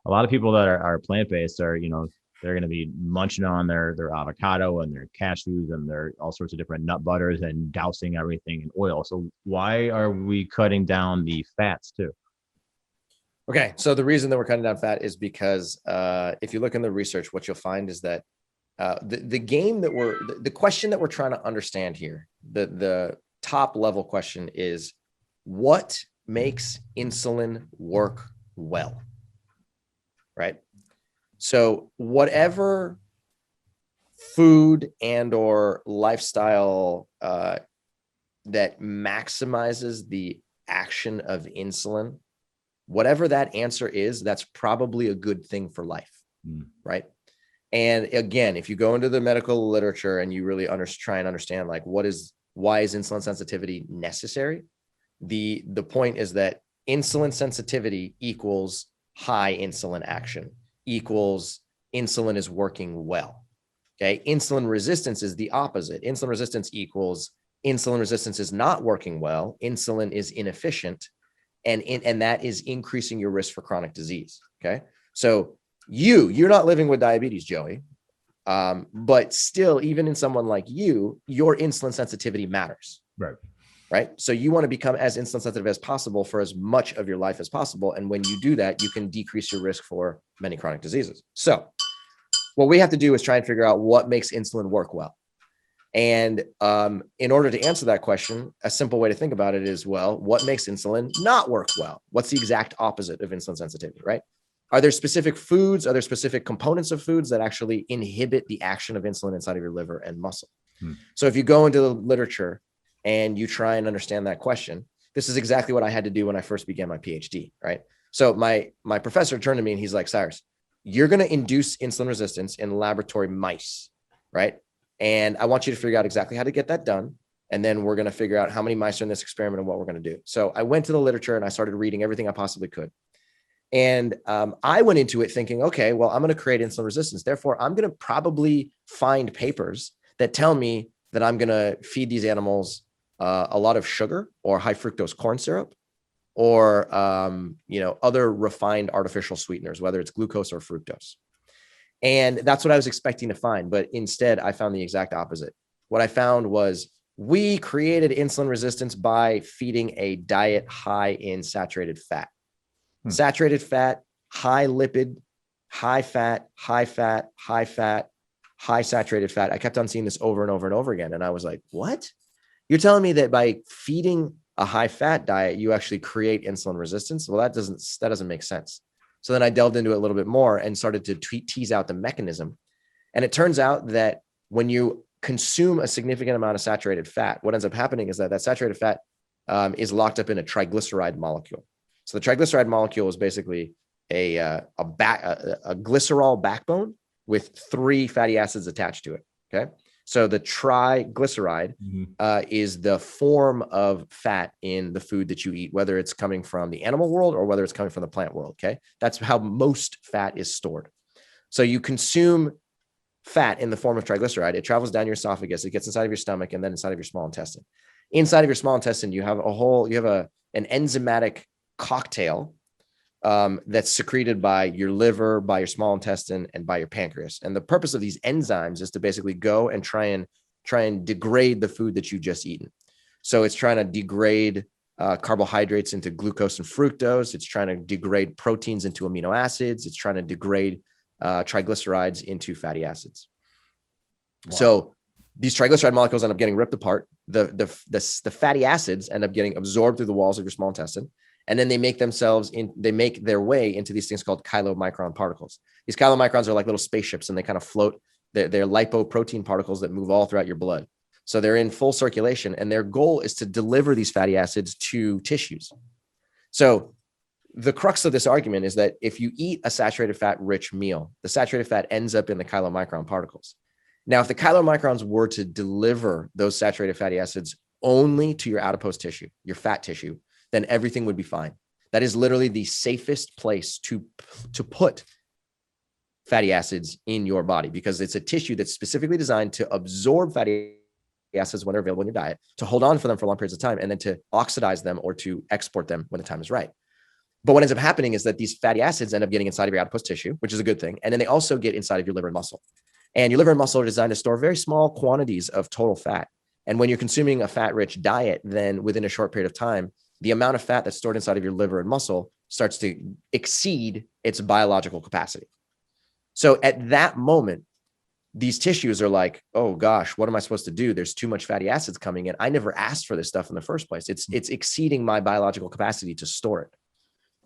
a lot of people that are plant-based are, they're going to be munching on their avocado and their cashews and their all sorts of different nut butters and dousing everything in oil. So why are we cutting down the fats too? Okay, so the reason that we're cutting down fat is because if you look in the research, what you'll find is that the question that we're trying to understand here, the top level question is, what makes insulin work well, right? So whatever food and or lifestyle that maximizes the action of insulin, whatever that answer is, that's probably a good thing for life, right? And again, if you go into the medical literature and you really try and understand, like, why is insulin sensitivity necessary? The point is that insulin sensitivity equals high insulin action equals insulin is working well. Okay. Insulin resistance is the opposite. Insulin resistance equals insulin resistance is not working well. Insulin is inefficient. And that is increasing your risk for chronic disease. Okay. So you're not living with diabetes, Joey. But still, even in someone like you, your insulin sensitivity matters. Right. So you want to become as insulin sensitive as possible for as much of your life as possible. And when you do that, you can decrease your risk for many chronic diseases. So what we have to do is try and figure out what makes insulin work well. And in order to answer that question, a simple way to think about it is, well, what makes insulin not work well? What's the exact opposite of insulin sensitivity, right? Are there specific foods? Are there specific components of foods that actually inhibit the action of insulin inside of your liver and muscle? So if you go into the literature and you try and understand that question, this is exactly what I had to do when I first began my PhD, right? So my professor turned to me and he's like, Cyrus, you're going to induce insulin resistance in laboratory mice, right? And I want you to figure out exactly how to get that done. And then we're going to figure out how many mice are in this experiment and what we're going to do. So I went to the literature and I started reading everything I possibly could. And I went into it thinking, okay, well, I'm going to create insulin resistance. Therefore, I'm going to probably find papers that tell me that I'm going to feed these animals a lot of sugar or high fructose corn syrup or, other refined artificial sweeteners, whether it's glucose or fructose. And that's what I was expecting to find. But instead, I found the exact opposite. What I found was we created insulin resistance by feeding a diet high in saturated fat. Saturated fat, high lipid, high fat, high fat, high fat, high saturated fat. I kept on seeing this over and over and over again. And I was like, what? You're telling me that by feeding a high fat diet, you actually create insulin resistance? Well, that doesn't make sense. So then I delved into it a little bit more and started to tease out the mechanism. And it turns out that when you consume a significant amount of saturated fat, what ends up happening is that saturated fat is locked up in a triglyceride molecule. So the triglyceride molecule is basically a glycerol backbone with 3 fatty acids attached to it. Okay. So the triglyceride is the form of fat in the food that you eat, whether it's coming from the animal world or whether it's coming from the plant world. Okay. That's how most fat is stored. So you consume fat in the form of triglyceride. It travels down your esophagus. It gets inside of your stomach and then inside of your small intestine. Inside of your small intestine, you have an enzymatic cocktail that's secreted by your liver, by your small intestine, and by your pancreas. And the purpose of these enzymes is to basically go and try and degrade the food that you just eaten. So it's trying to degrade carbohydrates into glucose and fructose. It's trying to degrade proteins into amino acids. It's trying to degrade triglycerides into fatty acids. Wow. So these triglyceride molecules end up getting ripped apart. The fatty acids end up getting absorbed through the walls of your small intestine. And then they make their way into these things called chylomicron particles. These chylomicrons are like little spaceships and they kind of float. They're lipoprotein particles that move all throughout your blood. So they're in full circulation and their goal is to deliver these fatty acids to tissues. So the crux of this argument is that if you eat a saturated fat rich meal, the saturated fat ends up in the chylomicron particles. Now, if the chylomicrons were to deliver those saturated fatty acids only to your adipose tissue, your fat tissue, then everything would be fine. That is literally the safest place to put fatty acids in your body because it's a tissue that's specifically designed to absorb fatty acids when they're available in your diet, to hold on for them for long periods of time, and then to oxidize them or to export them when the time is right. But what ends up happening is that these fatty acids end up getting inside of your adipose tissue, which is a good thing. And then they also get inside of your liver and muscle. And your liver and muscle are designed to store very small quantities of total fat. And when you're consuming a fat-rich diet, then within a short period of time, the amount of fat that's stored inside of your liver and muscle starts to exceed its biological capacity. So at that moment, these tissues are like, oh gosh, what am I supposed to do? There's too much fatty acids coming in. I never asked for this stuff in the first place. It's exceeding my biological capacity to store it.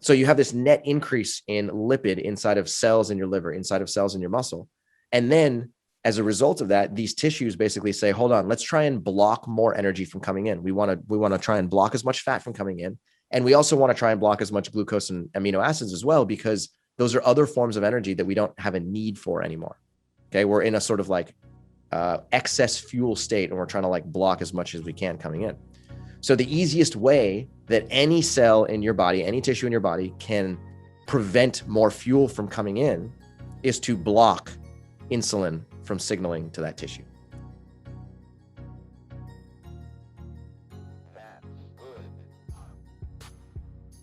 So you have this net increase in lipid inside of cells in your liver, inside of cells in your muscle. And then as a result of that, these tissues basically say, hold on, let's try and block more energy from coming in. We want to try and block as much fat from coming in. And we also want to try and block as much glucose and amino acids as well, because those are other forms of energy that we don't have a need for anymore. Okay. We're in a sort of like excess fuel state, and we're trying to like block as much as we can coming in. So the easiest way that any cell in your body, any tissue in your body can prevent more fuel from coming in is to block insulin from signaling to that tissue.